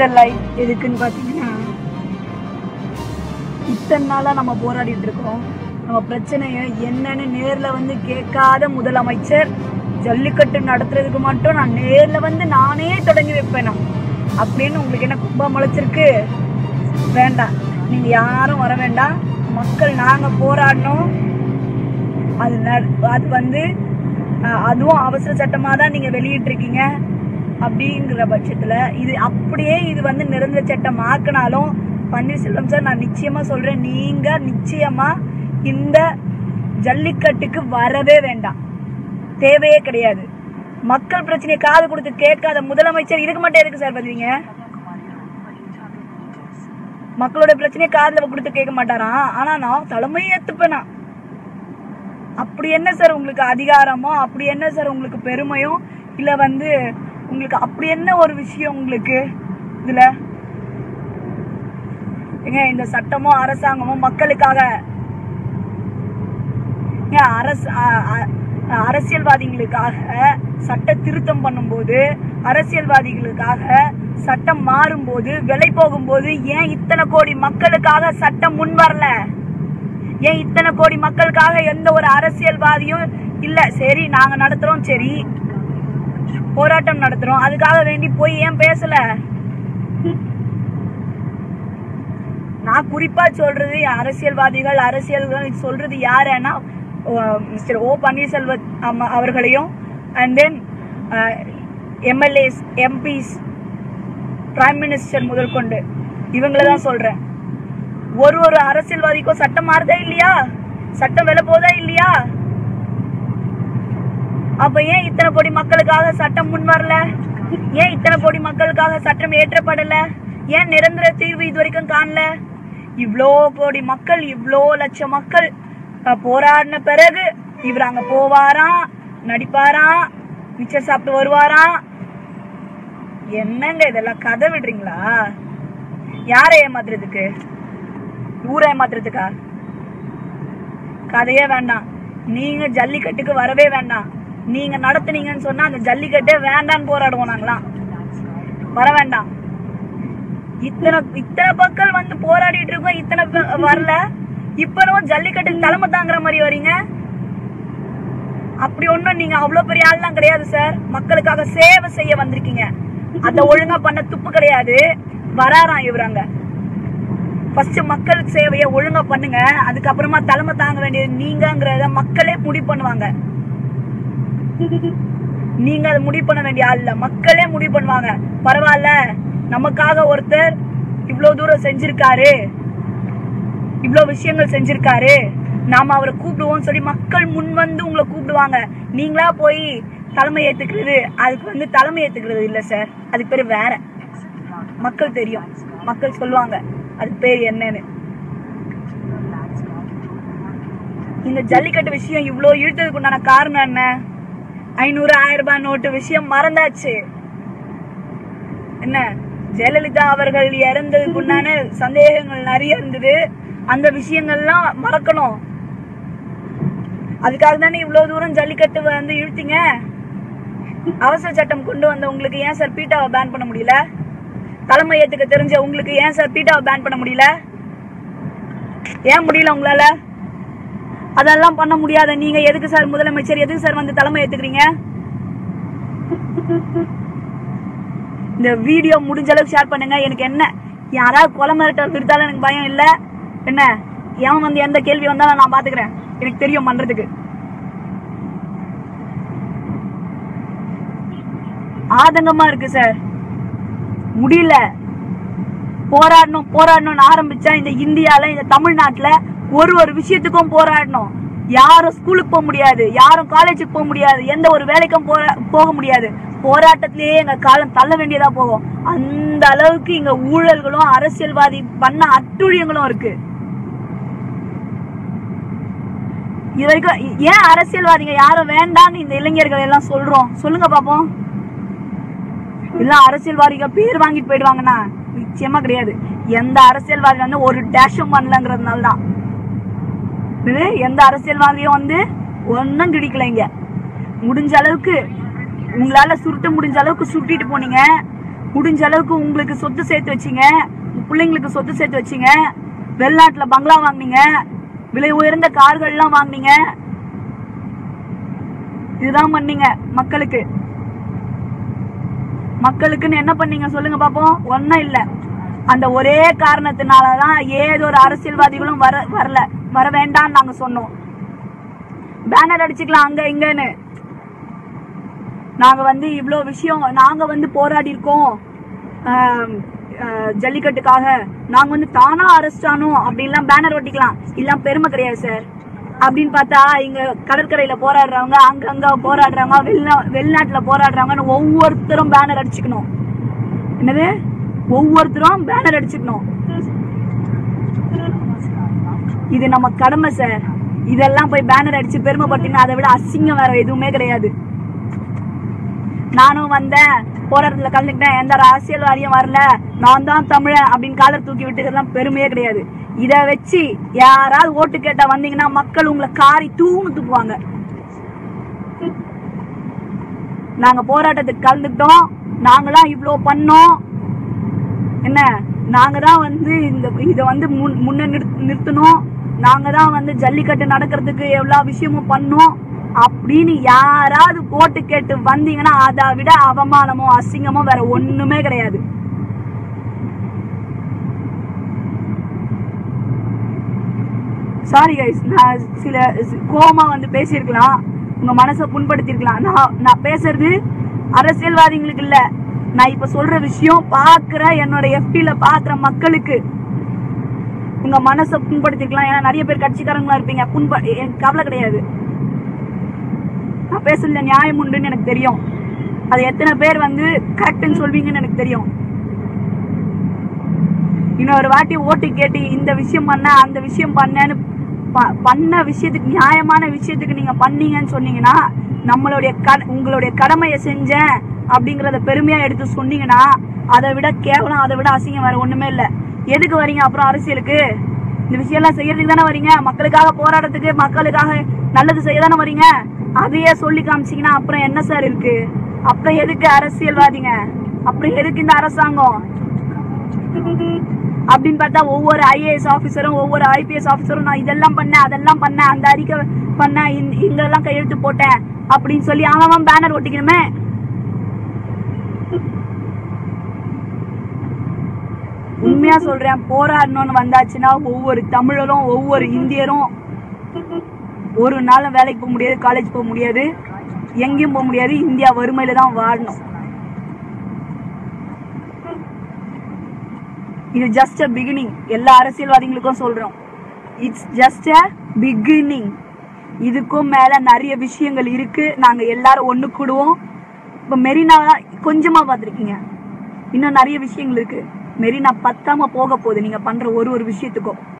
இந்த லைஃப் எதுக்குன்னு பார்த்தீங்கன்னா, இத்தனை நாளாக நம்ம போராடிட்டு இருக்கோம். நம்ம பிரச்சனையை என்னன்னு நேரில் வந்து கேட்காத முதலமைச்சர் ஜல்லிக்கட்டு நடத்துறதுக்கு மட்டும் நான் நேரில் வந்து நானே தொடங்கி வைப்பேனா அப்படின்னு உங்களுக்கு என்ன கும்பம் முளைச்சிருக்கு? வேண்டாம், நீங்கள் யாரும் வர வேண்டாம். மக்கள் நாங்கள் போராடணும். அது வந்து அதுவும் அவசர சட்டமாக தான் நீங்கள் வெளியிட்டிருக்கீங்க. அப்படிங்கிற பட்சத்தில் இது அப்படியே இது வந்து நிரந்தர சட்டம் ஆக்கினாலும் பன்னீர்செல்வம் சார், நான் நிச்சயமாக சொல்கிறேன், நீங்கள் நிச்சயமாக இந்த ஜல்லிக்கட்டுக்கு வரவே வேண்டாம். தேவையே கிடையாது. மக்கள் பிரச்சனையை காது கொடுத்து கேட்காத முதலமைச்சர் இதுக்கு மட்டும் எதுக்கு சார் பண்ணுவீங்க? மக்களோட பிரச்சனையை காதுல கொடுத்து கேட்க மாட்டாராம். ஆனா நான் தலைமை ஏத்துப்பேனா? அப்படி என்ன சார் உங்களுக்கு அதிகாரமோ, அப்படி என்ன சார் உங்களுக்கு பெருமையும், இல்ல வந்து உங்களுக்கு அப்படி என்ன ஒரு விஷயம் உங்களுக்கு இதுல? ஏங்க, இந்த சட்டமோ அரசாங்கமோ மக்களுக்காக, அரசியல்வாதிகளுக்காக சட்ட திருத்தம் பண்ணும்போது, அரசியல்வாதிகளுக்காக சட்டம் மாறும்போது, விலை போகும்போது ஏன் இத்தனை கோடி மக்களுக்காக சட்டம் முன் வரல? ஏன் இத்தனை கோடி மக்களுக்காக எந்த ஒரு அரசியல்வாதியும் இல்ல, சரி நாங்க நடத்துறோம், சரி போராட்டம் நடத்துறோம், அதுக்காக வேண்டி போய் ஏன் பேசல? நான் குறிப்பா சொல்றது அரசியல்கள் சொல்றது யாருன்னா மிஸ்டர் ஓ பன்னீர்செல்வம் அவர்களையும், and then MLAs, MPs, prime minister முதல் கொண்டு இவங்களதான் சொல்றேன். ஒரு அரசியல்வாதிக்கும் சட்டம் மாறுதா இல்லையா? சட்டம் விலை போதா இல்லையா? அப்ப ஏன் இத்தனை கோடி மக்களுக்காக சட்டம் முன் வரல? ஏன் இத்தனை கோடி மக்களுக்காக சட்டம் ஏற்றப்படல? ஏன் நிரந்தர தீர்வு இது வரைக்கும் காணல? இவ்வளோ கோடி மக்கள், இவ்வளோ லட்சம் மக்கள் போராடின பிறகு இவர் அங்க போவாராம், நடிப்பாராம், மிச்சர் சாப்பிட்டு வருவாராம். என்னங்க இதெல்லாம்? கதை விடுறீங்களா? யாரை ஏமாத்துறதுக்கு? ஊரை ஏமாத்துறதுக்கா? கதையே வேண்டாம். நீங்க ஜல்லிக்கட்டுக்கு வரவே வேண்டாம். நீங்க நடத்துனீங்கன்னு சொன்னா அந்த ஜல்லிக்கட்டே வேண்டான்னு போராடுவோம் நாங்களாம். வர வேண்டாம். இத்தனை மக்கள் வந்து போராடிட்டு இருக்கோம், இத்தனை வரல. இப்பவும் ஜல்லிக்கட்டுக்கு தலைமை தாங்குற மாதிரி வரீங்க. அப்படி ஒண்ணும் நீங்க அவ்வளவு பெரிய ஆள்லாம் கிடையாது சார். மக்களுக்காக சேவை செய்ய வந்திருக்கீங்க. அத ஒழுங்கா பண்ண துப்பு கிடையாது. வராராம் இவராங்க. ஃபர்ஸ்ட் மக்கள் சேவையை ஒழுங்கா பண்ணுங்க, அதுக்கப்புறமா தலைமை தாங்க வேண்டியது நீங்கிறத மக்களே முடிவு பண்ணுவாங்க. நீங்க அதை முடிவு பண்ண வேண்டிய ஆள் இல்ல, மக்களே முடிவு பண்ணுவாங்க. பரவாயில்ல, நமக்காக ஒருத்தர் இவ்வளவு தூரம் செஞ்சிருக்காரு, இவ்வளவு விஷயங்கள் செஞ்சிருக்காரு, நாம அவரை கூப்பிடுவோம் சொல்லி மக்கள் முன் வந்து உங்களை கூப்பிடுவாங்க. நீங்களா போய் தலைமை ஏத்துக்கிறது, அதுக்கு வந்து தலைமை ஏத்துக்கிறது இல்ல சார், அதுக்கு பேரு வேற. மக்கள் தெரியும், மக்கள் சொல்லுவாங்க அதுக்கு பேர் என்னன்னு. இந்த ஜல்லிக்கட்டு விஷயம் இவ்வளவு இழுத்ததுக்கு உண்டான காரணம் என்ன? 500, 1000 ரூபாய் நோட்டு விஷயம் மறந்தாச்சு. என்ன, ஜெயலலிதா அவர்கள் இறந்ததுக்கு உண்டான சந்தேகங்கள் நிறைய இருந்தது. அந்த விஷயங்கள்லாம் மறக்கணும். அதுக்காக தானே இவ்வளவு தூரம் ஜல்லிக்கட்டு வந்து இழுத்தீங்க. அவசர சட்டம் கொண்டு வந்த உங்களுக்கு ஏன் சார் பீட்டாவை பேன் பண்ண முடியல? தலைமை ஏத்துக்க தெரிஞ்ச உங்களுக்கு ஏன் சார் பீட்டாவை பேன் பண்ண முடியல? ஏன் முடியல உங்களால? அதெல்லாம் பண்ண முடியாத நீங்க எதுக்கு சார் முதலமைச்சர், எதுக்கு சார் வந்து தலைமை ஏத்துக்கிறீங்க? இந்த வீடியோ முடிஞ்ச அளவுக்கு ஷேர் பண்ணுங்க. எனக்கு என்ன, யாராவது கொலை மிரட்டல் விடுத்தாலும் எனக்கு பயம் இல்ல. என்ன, எவன் வந்து எந்த கேள்வி வந்தாலும் நான் பாத்துக்கிறேன், எனக்கு தெரியும் பண்றதுக்கு. ஆதங்கமா இருக்கு சார், முடியல. போராடணும்னு ஆரம்பிச்சா இந்த இந்தியால, இந்த தமிழ்நாட்டுல ஒரு விஷயத்துக்கும் போராடணும். யாரும் ஸ்கூலுக்கு போக முடியாது, யாரும் காலேஜுக்கு போக முடியாது, எந்த ஒரு வேலைக்கும் போக முடியாது. போராட்டத்திலேயே எங்க காலம் தள்ள வேண்டியதா போகும். அந்த அளவுக்கு இங்க ஊழல்களும் அரசியல்வாதி பண்ண அட்டுழியங்களும் இருக்கு. இது வரைக்கும் ஏன் அரசியல்வாதிங்க யாரும் வேண்டான்னு இந்த இளைஞர்கள் எல்லாம் சொல்றோம்? சொல்லுங்க பாப்போம். எல்லாம் அரசியல்வாதிங்க பேர் வாங்கிட்டு போயிடுவாங்கன்னா நிச்சயமா கிடையாது. எந்த அரசியல்வாதி வந்து ஒரு டேஷும் பண்ணலங்கிறதுனால தான். எந்த அரசியல்வாதியும் வந்து ஒன்னும் கிடைக்கலைங்க. முடிஞ்ச அளவுக்கு உங்களால சுருட்ட முடிஞ்ச அளவுக்கு சுட்டிட்டு போனீங்க. முடிஞ்ச அளவுக்கு உங்களுக்கு சொத்து சேர்த்து வச்சீங்க, பிள்ளைங்களுக்கு சொத்து சேர்த்து வச்சீங்க, வெளிநாட்டுல பங்களா வாங்கினீங்க, விலை உயர்ந்த கார்கள் எல்லாம் வாங்கினீங்க. இதுதான் பண்ணீங்க மக்களுக்கு. மக்களுக்குன்னு என்ன பண்ணீங்க சொல்லுங்க பாப்போம். ஒன்னும் இல்ல. அந்த ஒரே காரணத்தினாலதான் ஏதோ ஒரு அரசியல்வாதிகளும் வர வேண்டாம்னு நாங்க சொன்னோம். பேனர் அடிச்சுக்கலாம் அங்க இங்கன்னு. நாங்க இவ்வளவு விஷயம் நாங்க போராடி இருக்கோம் ஜல்லிக்கட்டுக்காக. நாங்க தானா அரெஸ்ட் ஆனோம் அப்படின்லாம் பேனர் ஒட்டிக்கலாம். இல்ல பெருமை கிடையாது சார். அப்படின்னு பார்த்தா இங்க கடற்கரையில போராடுறவங்க, அங்கங்க போராடுறவங்க, வெளிநாட்டுல போராடுறவங்க ஒவ்வொருத்தரும் பேனர் அடிச்சுக்கணும். என்னது? ஒவ்வொருத்தரும் பேனர் அடிச்சுக்கணும். இது நம்ம கடமை சார். இதெல்லாம் போய் பேனர் அடிச்சு பெருமைப்பட்டீங்கன்னா அதை விட அசிங்கம் வேற எதுவுமே கிடையாது. நானும் வந்தேன், போராட்டத்துல கலந்துக்கிட்டேன், எந்த அரசியல்வாதியும் வரல, நான் தான் தமிழன் அப்படின்னு காலர் தூக்கி விட்டுக்கிறதுலாம் பெருமையே கிடையாது. இத வச்சு யாராவது ஓட்டு கேட்டா வந்தீங்கன்னா மக்கள் உங்களை காரி தூக்குவாங்க. நாங்க போராட்டத்துக்கு கலந்துக்கிட்டோம், நாங்களாம் இவ்வளவு பண்ணோம். என்ன, நாங்க தான் இத முன்ன நிறுத்தணும், நாங்க தான் ஜல்லிக்கட்டு நடக்கிறதுக்கு எவ்வளவு விஷயமும் பண்ணோம் அப்படின்னு யாராவது போட்டு கேட்டு வந்தீங்கன்னா அதை விட அவமானமோ அசிங்கமோ வேற ஒண்ணுமே கிடையாது. சாரி கைஸ், நான் சில கோமா பேசியிருக்கலாம், உங்க மனசை புண்படுத்திருக்கலாம். நான் பேசுறது அரசியல்வாதிகளுக்கு இல்ல. நான் இப்ப சொல்ற விஷயம் பாக்குற என்னோட எஃப்டில பாக்குற மக்களுக்கு உங்க மனசை புண்படுத்திருக்கலாம். ஏன்னா நிறைய பேர் கட்சிக்காரங்களா இருப்பீங்க. எனக்கு கவலை கிடையாது. நான் பேசுறதுல நியாயம் உண்டுன்னு எனக்கு தெரியும். அது எத்தனை பேர் கரெக்ட்னு சொல்வீங்கன்னு எனக்கு தெரியும். இன்னொரு வாட்டி ஓட்டு கேட்டு இந்த விஷயம் பண்ண அந்த விஷயம் பண்ணேன்னு பண்ண விஷயத்துக்கு, நியாயமான விஷயத்துக்கு நீங்க பண்ணீங்கன்னு சொன்னீங்கன்னா, உங்களுடைய கடமையை செஞ்சேன் அப்படிங்கறத பெருமையா எடுத்து சொன்னீங்கன்னா, அதை விட கேவலம், அதை விட அசிங்கம் வேற ஒண்ணுமே இல்ல. எதுக்கு வரீங்க அப்புறம் அரசியலுக்கு? இந்த விஷயம் எல்லாம் செய்யறதுக்கு தானே வரீங்க. மக்களுக்காக போராடுறதுக்கு, மக்களுக்காக நல்லது செய்ய தானே வரீங்க. அதையே சொல்லி காமிச்சீங்கன்னா அப்புறம் என்ன சார் இருக்கு? அப்புறம் எதுக்கு அரசியல்வாதிங்க? அப்புறம் எதுக்கு இந்த அரசாங்கம் அப்படின்னு பார்த்தா, ஒவ்வொரு IAS ஆபீசரும் ஒவ்வொரு IPS ஆபீசரும் நான் இதெல்லாம் பண்ணேன், அதெல்லாம் பண்ணேன், அந்த அறிக்கை பண்ணேன், இங்கெல்லாம் கையெழுத்து போட்டேன் அப்படின்னு சொல்லி அவன் பேனர் ஒட்டிக்கணுமே. உண்மையா சொல்றேன், போராடணும்னு வந்தாச்சுன்னா ஒவ்வொரு தமிழரும் ஒவ்வொரு இந்தியரும் ஒரு நாளும் வேலைக்கு போக முடியாது, காலேஜ் போக முடியாது, எங்கேயும் போக முடியாது. இந்தியா வறுமையில தான் வாழணும். இது ஜஸ்ட் அ பிகினிங். எல்லா அரசியல்வாதிகளுக்கும் சொல்றோம், இட்ஸ் ஜஸ்ட் அ பிகினிங். இதுக்கும் மேல நிறைய விஷயங்கள் இருக்கு. நாங்க எல்லாரும் ஒண்ணு கூடுவோம். இப்ப மெரினா கொஞ்சமா பாத்திருக்கீங்க, இன்னும் நிறைய விஷயங்கள் இருக்கு. மெரினா பத்தாம போக போகுது நீங்க பண்ற ஒரு விஷயத்துக்கும்.